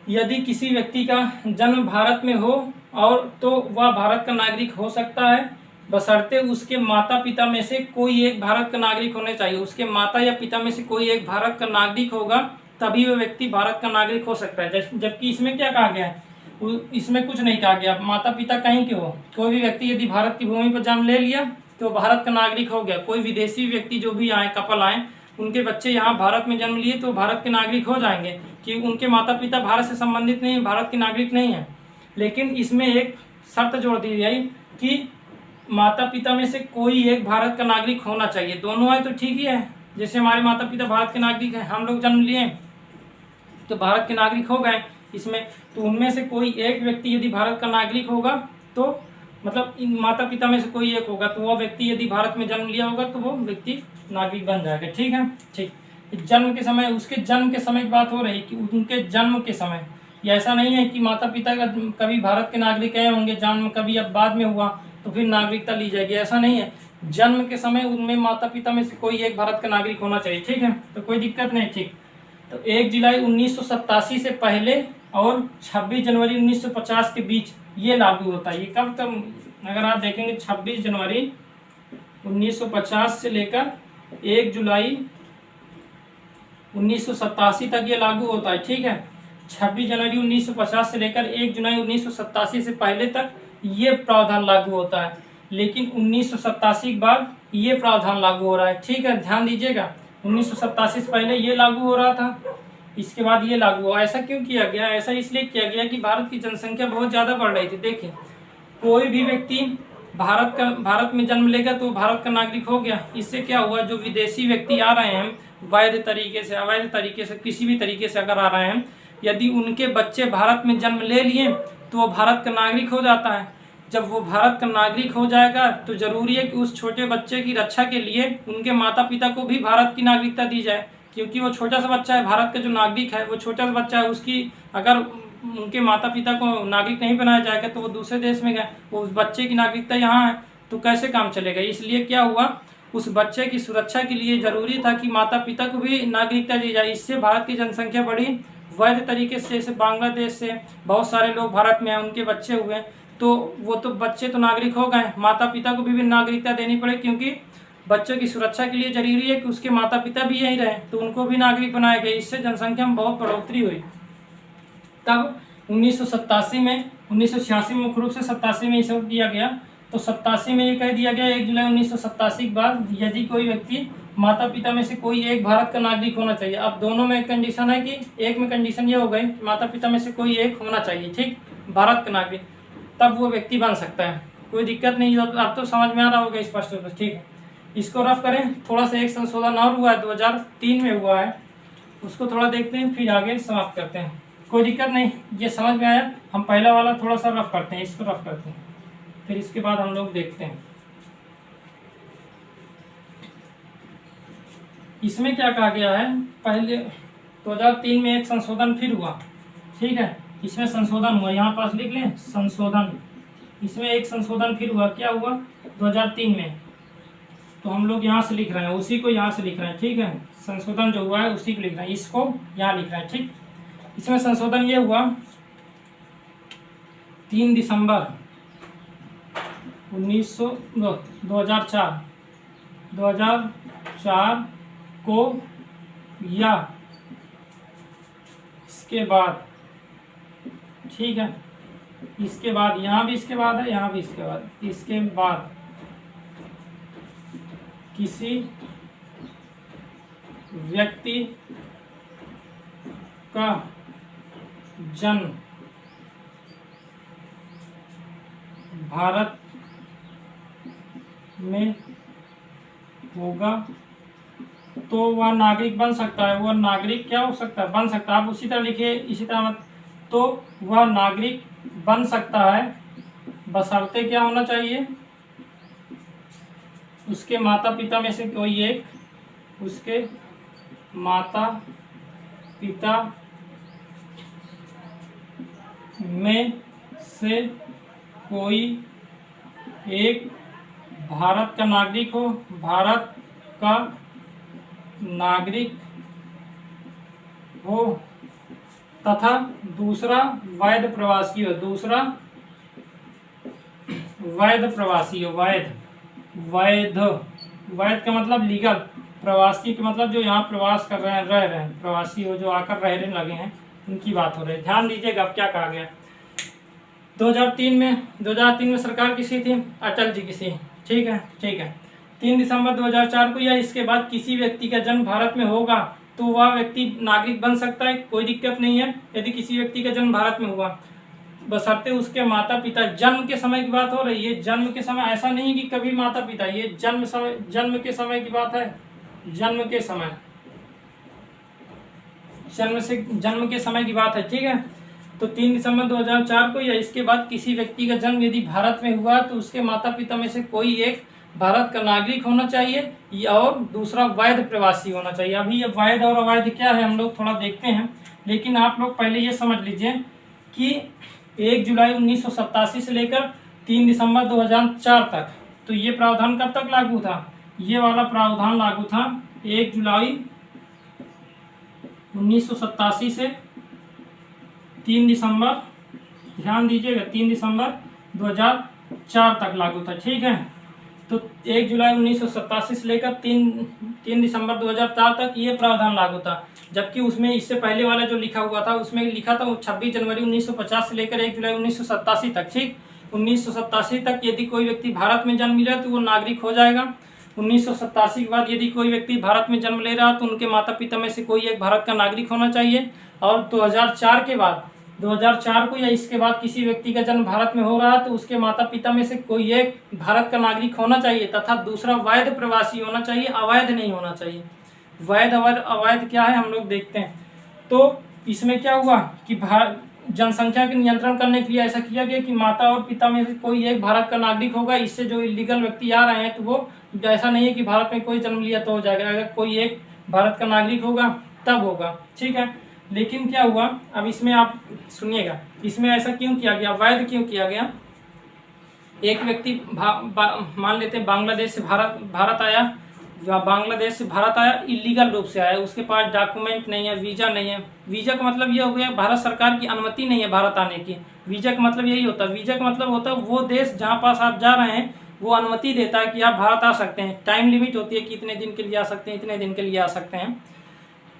यदि किसी व्यक्ति का जन्म भारत में हो और तो वह भारत का नागरिक हो सकता है, बशर्ते उसके माता पिता में से कोई एक भारत का नागरिक होने चाहिए। उसके माता या पिता में से कोई एक भारत का नागरिक होगा तभी वह व्यक्ति भारत का नागरिक हो सकता है। जबकि इसमें क्या कहा गया है, इसमें कुछ नहीं कहा गया, माता पिता कहीं के हो, कोई भी व्यक्ति यदि भारत की भूमि पर जन्म ले लिया तो भारत का नागरिक हो गया। कोई विदेशी व्यक्ति जो भी आए, कपल आए, उनके बच्चे यहाँ भारत में जन्म लिए तो भारत के नागरिक हो जाएंगे कि उनके माता पिता भारत से संबंधित नहीं, भारत के नागरिक नहीं है। लेकिन इसमें एक शर्त जोड़ दी गई कि माता पिता में से कोई एक भारत का नागरिक होना चाहिए। दोनों है तो ठीक ही है, जैसे हमारे माता पिता भारत के नागरिक हैं, हम लोग जन्म लिए तो भारत के नागरिक हो गए इसमें, तो उनमें से कोई एक व्यक्ति यदि भारत का नागरिक होगा तो मतलब इन माता पिता में से कोई एक होगा तो वह व्यक्ति यदि भारत में जन्म लिया होगा तो वो व्यक्ति नागरिक बन जाएगा। ठीक है, ठीक। जन्म के समय, उसके जन्म के समय की बात हो रही कि उनके जन्म के समय, ये ऐसा नहीं है कि माता पिता का कभी भारत के नागरिक है होंगे, जन्म कभी अब बाद में हुआ तो फिर नागरिकता ली जाएगी, ऐसा नहीं है। जन्म के समय उनमें माता पिता में से कोई एक भारत का नागरिक होना चाहिए। ठीक है, तो कोई दिक्कत नहीं। ठीक, तो 1 जुलाई 1987 से पहले और 26 जनवरी 1950 के बीच ये लागू होता है। ये कब तक, अगर आप देखेंगे 26 जनवरी 1950 से लेकर 1 जुलाई 1987 तक ये लागू होता है। ठीक है, 26 जनवरी 1950 से लेकर 1 जुलाई 1987 से पहले तक ये प्रावधान लागू होता है, लेकिन 1987 के बाद ये प्रावधान लागू हो रहा है। ठीक है, ध्यान दीजिएगा, 1987 से पहले ये लागू हो रहा था, इसके बाद ये लागू हुआ। ऐसा क्यों किया गया? ऐसा इसलिए किया गया कि भारत की जनसंख्या बहुत ज़्यादा बढ़ रही थी। देखिए, कोई भी व्यक्ति भारत में जन्म लेगा तो भारत का नागरिक हो गया। इससे क्या हुआ, जो विदेशी व्यक्ति आ रहे हैं वैध तरीके से, अवैध तरीके से, किसी भी तरीके से अगर आ रहे हैं, यदि उनके बच्चे भारत में जन्म ले लिए तो वो भारत का नागरिक हो जाता है। जब वो भारत का नागरिक हो जाएगा तो जरूरी है कि उस छोटे बच्चे की रक्षा के लिए उनके माता पिता को भी भारत की नागरिकता दी जाए, क्योंकि वो छोटा सा बच्चा है, भारत का जो नागरिक है वो छोटा सा बच्चा है, उसकी अगर उनके माता पिता को नागरिक नहीं बनाया जाएगा तो वो दूसरे देश में गए, वो उस बच्चे की नागरिकता यहाँ है तो कैसे काम चलेगा। इसलिए क्या हुआ, उस बच्चे की सुरक्षा के लिए जरूरी था कि माता पिता को भी नागरिकता दी जाए। इससे भारत की जनसंख्या बढ़ी वैध तरीके से। जैसे बांग्लादेश से बहुत सारे लोग भारत में आए, उनके बच्चे हुए, तो वो तो बच्चे तो नागरिक हो गए, माता पिता को भी नागरिकता देनी पड़े, क्योंकि बच्चों की सुरक्षा के लिए जरूरी है कि उसके माता पिता भी यहीं रहे, तो उनको भी नागरिक बनाया गया। इससे जनसंख्या में बहुत बढ़ोतरी हुई। तब 1987 में, 1986 में मुख्य रूप से 87 में ये सब किया गया, तो 87 में ये कह दिया गया 1 जुलाई 1987 के बाद यदि कोई व्यक्ति माता पिता में से कोई एक भारत का नागरिक होना चाहिए। अब दोनों में कंडीशन है कि एक में कंडीशन ये हो गई माता पिता में से कोई एक होना चाहिए, ठीक, भारत का नागरिक, तब वो व्यक्ति बन सकता है। कोई दिक्कत नहीं, अब तो समझ में आ रहा होगा स्पष्ट रूप से। ठीक है, इसको रफ करें। थोड़ा सा एक संशोधन और हुआ है, 2003 में हुआ है, उसको थोड़ा देखते हैं फिर आगे समाप्त करते हैं। कोई दिक्कत नहीं, ये समझ में आया। हम पहला वाला थोड़ा सा रफ करते हैं, इसको रफ करते हैं, फिर इसके बाद हम लोग देखते हैं इसमें क्या कहा गया है। पहले 2003 में एक संशोधन फिर हुआ, ठीक है, इसमें संशोधन हुआ, यहाँ पास लिख लें संशोधन। इसमें एक संशोधन फिर हुआ, क्या हुआ 2003 में, तो हम लोग यहाँ से लिख रहे हैं, उसी को यहाँ से लिख रहे हैं, ठीक है, संशोधन जो हुआ है उसी को लिख रहे हैं, इसको यहाँ लिख रहे हैं, ठीक। इसमें संशोधन ये हुआ 3 दिसंबर 2004 को या इसके बाद, ठीक है, इसके बाद, यहाँ भी इसके बाद है, यहाँ भी इसके बाद, इसके बाद किसी व्यक्ति का जन्म भारत में होगा तो वह नागरिक बन सकता है। वह नागरिक क्या हो सकता है, बन सकता है। आप उसी तरह लिखिए, इसी तरह मत, तो वह नागरिक बन सकता है, बशर्ते क्या होना चाहिए, उसके माता पिता में से कोई एक, उसके माता पिता में से कोई एक भारत का नागरिक हो, भारत का नागरिक हो तथा दूसरा वैध प्रवासी हो, दूसरा वैध प्रवासी हो, वैध वैध वैध का मतलब लीगल, प्रवासी का मतलब जो यहाँ प्रवास कर रहे हैं, रह रहे हैं, प्रवासी हो जो आकर रहने लगे हैं, उनकी बात हो रही है। ध्यान दीजिएगा अब क्या कहा गया। 2003 में सरकार किसी थी, अटल जी की थी। ठीक है 3 दिसंबर 2004 को या इसके बाद किसी व्यक्ति का जन्म भारत में होगा तो वह व्यक्ति नागरिक बन सकता है, कोई दिक्कत नहीं है यदि किसी व्यक्ति का जन्म भारत में हुआ, बशर्ते उसके माता पिता, जन्म के समय की बात हो रही है, जन्म के समय, ऐसा नहीं है कि कभी माता पिता, ये जन्म के समय की बात है, जन्म के समय की बात है। ठीक है, तो 3 दिसंबर 2004 को या इसके बाद किसी व्यक्ति का जन्म यदि भारत में हुआ तो उसके माता पिता में से कोई एक भारत का नागरिक होना चाहिए और दूसरा वैध प्रवासी होना चाहिए। अभी ये वैध और अवैध क्या है हम लोग थोड़ा देखते हैं, लेकिन आप लोग पहले ये समझ लीजिए कि 1 जुलाई 1987 से लेकर 3 दिसंबर 2004 तक, तो ये प्रावधान कब तक लागू था, ये वाला प्रावधान लागू था 1 जुलाई 1987 से 3 दिसंबर, ध्यान दीजिएगा 3 दिसंबर 2004 तक लागू था। ठीक है, तो 1 जुलाई 1987 से लेकर 3 दिसंबर 2004 तक ये प्रावधान लागू था, जबकि उसमें इससे पहले वाला जो लिखा हुआ था उसमें लिखा था 26 जनवरी 1950 से लेकर 1 जुलाई 1987 तक। ठीक, 1987 तक यदि कोई व्यक्ति भारत में जन्म लिया तो वो नागरिक हो जाएगा। 1987 के बाद यदि कोई व्यक्ति भारत में जन्म ले रहा तो उनके माता पिता में से कोई एक भारत का नागरिक होना चाहिए, और 2004 के बाद, 2004 को या इसके बाद किसी व्यक्ति का जन्म भारत में हो रहा है तो उसके माता पिता में से कोई एक भारत का नागरिक होना चाहिए तथा दूसरा वैध प्रवासी होना चाहिए, अवैध नहीं होना चाहिए। वैध और अवैध क्या है हम लोग देखते हैं। तो इसमें क्या हुआ कि जनसंख्या के नियंत्रण करने के लिए ऐसा किया गया कि माता और पिता में से कोई एक भारत का नागरिक होगा। इससे जो इलीगल व्यक्ति आ रहे हैं तो वो ऐसा नहीं है कि भारत में कोई जन्म लिया तो हो जाएगा, अगर कोई एक भारत का नागरिक होगा तब होगा। ठीक है, लेकिन क्या हुआ, अब इसमें आप सुनिएगा, इसमें ऐसा क्यों किया गया, वैध क्यों किया गया। एक व्यक्ति मान लेते हैं बांग्लादेश से भारत आया, बांग्लादेश से भारत आया, इलीगल रूप से आया, उसके पास डॉक्यूमेंट नहीं है, वीज़ा नहीं है। वीज़ा का मतलब ये हो गया भारत सरकार की अनुमति नहीं है भारत आने की। वीज़ा का मतलब यही होता है, वीज़ा का मतलब होता है वो देश जहाँ पास आप जा रहे हैं वो अनुमति देता है कि आप भारत आ सकते हैं। टाइम लिमिट होती है कि इतने दिन के लिए आ सकते हैं, इतने दिन के लिए आ सकते हैं,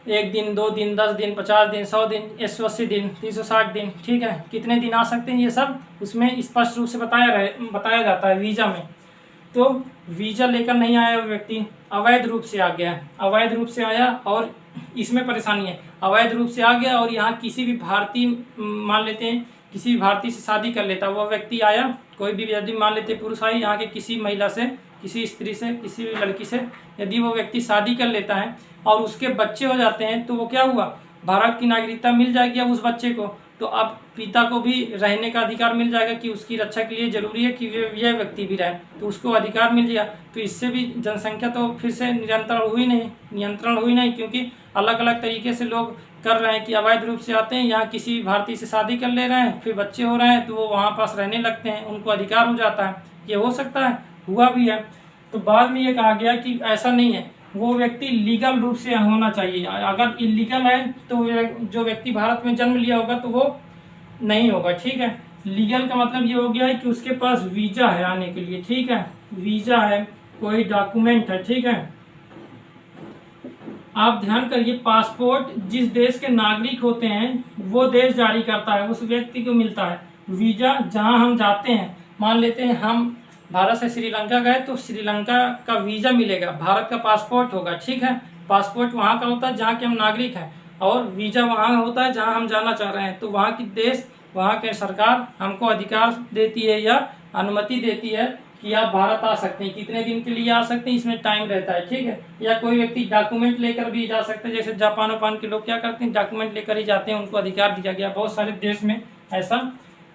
1 दिन, 2 दिन, 10 दिन, 50 दिन, 100 दिन, 180 दिन, 360 दिन। ठीक है, कितने दिन आ सकते हैं ये सब उसमें स्पष्ट रूप से बताया जाता है वीज़ा में। तो वीज़ा लेकर नहीं आया व्यक्ति, अवैध रूप से आ गया, अवैध रूप से आया और इसमें परेशानी है, अवैध रूप से आ गया और यहाँ किसी भी भारतीय, मान लेते हैं किसी भी भारतीय से शादी कर लेता, वह व्यक्ति आया, कोई भी यदि मान लेते पुरुष आई यहाँ के किसी महिला से, किसी स्त्री से, किसी भी लड़की से यदि वो व्यक्ति शादी कर लेता है और उसके बच्चे हो जाते हैं तो वो क्या हुआ, भारत की नागरिकता मिल जाएगी अब उस बच्चे को। तो अब पिता को भी रहने का अधिकार मिल जाएगा कि उसकी रक्षा के लिए जरूरी है कि यह व्यक्ति भी रहे, तो उसको अधिकार मिल गया। तो इससे भी जनसंख्या तो फिर से नियंत्रण हुई नहीं, क्योंकि अलग अलग तरीके से लोग कर रहे हैं कि अवैध रूप से आते हैं, यहाँ किसी भारतीय से शादी कर ले रहे हैं, फिर बच्चे हो रहे हैं तो वो वहाँ पास रहने लगते हैं, उनको अधिकार हो जाता है। ये हो सकता है, हुआ भी है। तो बाद में ये कहा गया कि ऐसा नहीं है, वो व्यक्ति लीगल रूप से होना चाहिए। अगर इलीगल है तो जो व्यक्ति भारत में जन्म लिया होगा तो वो नहीं होगा। ठीक है, लीगल का मतलब ये हो गया है कि उसके पास वीज़ा है आने के लिए। ठीक है, वीज़ा है, कोई डॉक्यूमेंट है। ठीक है, आप ध्यान करिए, पासपोर्ट जिस देश के नागरिक होते हैं वो देश जारी करता है, उस व्यक्ति को मिलता है। वीज़ा जहां हम जाते हैं, मान लेते हैं हम भारत से श्रीलंका गए तो श्रीलंका का वीज़ा मिलेगा, भारत का पासपोर्ट होगा। ठीक है, पासपोर्ट वहाँ का होता है जहाँ के हम नागरिक हैं, और वीज़ा वहाँ होता है जहाँ हम जाना चाह रहे हैं। तो वहाँ की देश, वहाँ के सरकार हमको अधिकार देती है या अनुमति देती है कि आप भारत आ सकते हैं, कितने दिन के लिए आ सकते हैं, इसमें टाइम रहता है। ठीक है, या कोई व्यक्ति डॉक्यूमेंट लेकर भी जा सकते हैं, जैसे जापान के लोग क्या करते हैं, डॉक्यूमेंट लेकर ही जाते हैं, उनको अधिकार दिया गया। बहुत सारे देश में ऐसा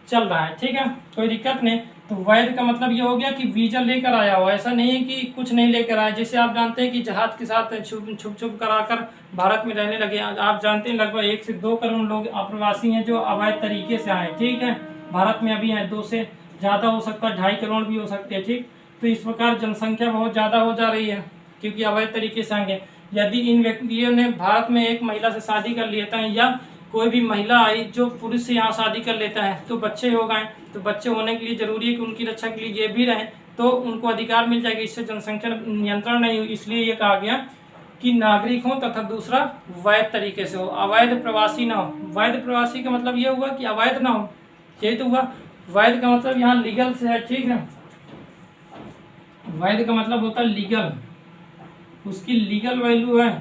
चल रहा है, ठीक है, कोई दिक्कत नहीं। तो वैध का मतलब ये हो गया कि वीजा लेकर आया हो, ऐसा नहीं है कि कुछ नहीं लेकर आया। जैसे आप जानते हैं कि जहाज के साथ छुप छुप कर आकर भारत में रहने लगे। आप जानते हैं लगभग 1 से 2 करोड़ लोग अप्रवासी हैं जो अवैध तरीके से आए, ठीक है, भारत में अभी हैं। 2 से ज़्यादा हो सकता है, 2.5 करोड़ भी हो सकते हैं, ठीक। तो इस प्रकार जनसंख्या बहुत ज़्यादा हो जा रही है क्योंकि अवैध तरीके से आएंगे। यदि इन व्यक्तियों ने भारत में एक महिला से शादी कर लेता है या कोई भी महिला आई जो पुरुष से यहाँ शादी कर लेता है तो बच्चे हो गए। तो बच्चे होने के लिए जरूरी है कि उनकी रक्षा के लिए ये भी रहें, तो उनको अधिकार मिल जाएगा। इससे जनसंख्या नियंत्रण नहीं हो, इसलिए ये कहा गया कि नागरिक हो तथा दूसरा वैध तरीके से हो, अवैध प्रवासी ना हो। वैध प्रवासी का मतलब ये हुआ कि अवैध ना हो, यही तो हुआ। वैध का मतलब यहाँ लीगल से है, ठीक है, वैध का मतलब होता है लीगल, उसकी लीगल वैल्यू है,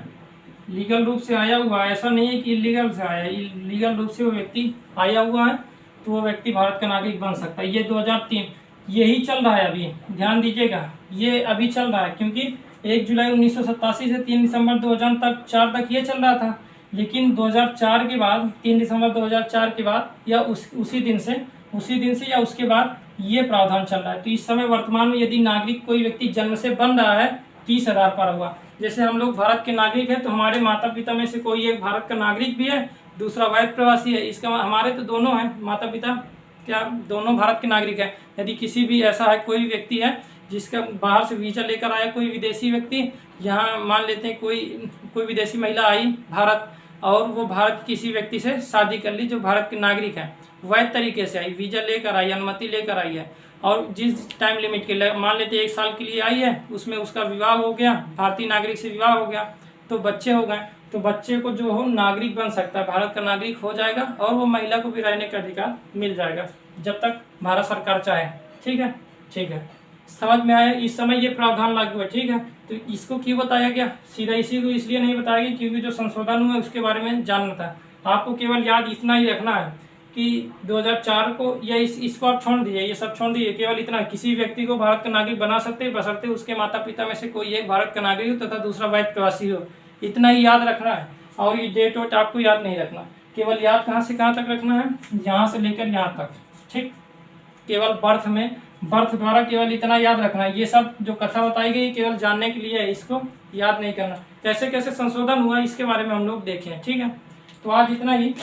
लीगल रूप से आया हुआ है। ऐसा नहीं है कि इलीगल से आया है, लीगल रूप से वो व्यक्ति आया हुआ है तो वो व्यक्ति भारत का नागरिक बन सकता है। ये 2003 यही चल रहा है अभी, ध्यान दीजिएगा, ये अभी चल रहा है क्योंकि 1 जुलाई 1987 से 3 दिसंबर 2004 तक ये चल रहा था। लेकिन 2004 के बाद 3 दिसंबर 2004 के बाद या उसी दिन से या उसके बाद ये प्रावधान चल रहा है। तो इस समय वर्तमान में यदि नागरिक कोई व्यक्ति जन्म से बन रहा है 30 आधार पर हुआ। जैसे हम लोग भारत के नागरिक हैं तो हमारे माता पिता में से कोई एक भारत का नागरिक भी है, दूसरा वैध प्रवासी है। इसका हमारे तो दोनों हैं, माता पिता क्या दोनों भारत के नागरिक हैं। यदि किसी भी ऐसा है कोई व्यक्ति है जिसका बाहर से वीजा लेकर आया कोई विदेशी व्यक्ति, यहाँ मान लेते हैं कोई विदेशी महिला आई भारत और वो भारत किसी व्यक्ति से शादी कर ली जो भारत के नागरिक है, वैध तरीके से आई, वीजा लेकर आई, अनुमति लेकर आई है और जिस टाइम लिमिट के मान लेते 1 साल के लिए आई है, उसमें उसका विवाह हो गया, भारतीय नागरिक से विवाह हो गया तो बच्चे हो गए, तो बच्चे को जो हो नागरिक बन सकता है, भारत का नागरिक हो जाएगा और वो महिला को भी रहने का अधिकार मिल जाएगा जब तक भारत सरकार चाहे, ठीक है, ठीक है, समझ में आया। इस समय ये प्रावधान लागू है, ठीक है। तो इसको क्यों बताया गया, सीधा इसी को इसलिए नहीं बताया गया क्योंकि जो संशोधन हुआ उसके बारे में जानना था। आपको केवल याद इतना ही रखना है कि 2004 को या इसको आप छोड़ दीजिए, ये सब छोड़ दीजिए, केवल इतना किसी व्यक्ति को भारत का नागरिक बना सकते हैं बशर्ते उसके माता पिता में से कोई एक भारत का नागरिक हो तथा दूसरा वैध प्रवासी हो, इतना ही याद रखना है। और ये डेट वेट आपको याद नहीं रखना, केवल याद कहाँ से कहाँ तक रखना है, यहाँ से लेकर यहाँ तक, ठीक। केवल बर्थ द्वारा केवल इतना याद रखना है। ये सब जो कथा बताई गई केवल जानने के लिए है, इसको याद नहीं करना। कैसे कैसे संशोधन हुआ इसके बारे में हम लोग देखें, ठीक है। तो आज इतना ही,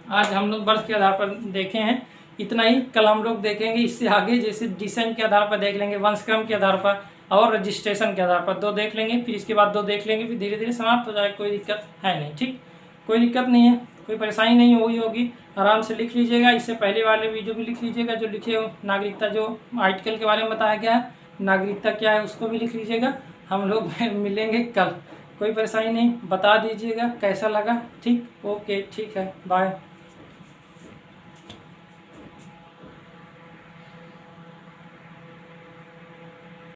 आज हम लोग बर्थ के आधार पर देखे हैं, इतना ही। कल हम लोग देखेंगे इससे आगे, जैसे डिसेंट के आधार पर देख लेंगे, वंशक्रम के आधार पर और रजिस्ट्रेशन के आधार पर 2 देख लेंगे, फिर इसके बाद 2 देख लेंगे, फिर धीरे धीरे समाप्त हो जाए, कोई दिक्कत है नहीं, ठीक, कोई दिक्कत नहीं है, कोई परेशानी नहीं होगी, आराम से लिख लीजिएगा। इससे पहले वाले वीडियो भी लिख लीजिएगा जो लिखे हो, नागरिकता जो आर्टिकल के बारे में बताया गया है, नागरिकता क्या है उसको भी लिख लीजिएगा। हम लोग मिलेंगे कल, कोई परेशानी नहीं, बता दीजिएगा कैसा लगा, ठीक, ओके, ठीक है, बाय।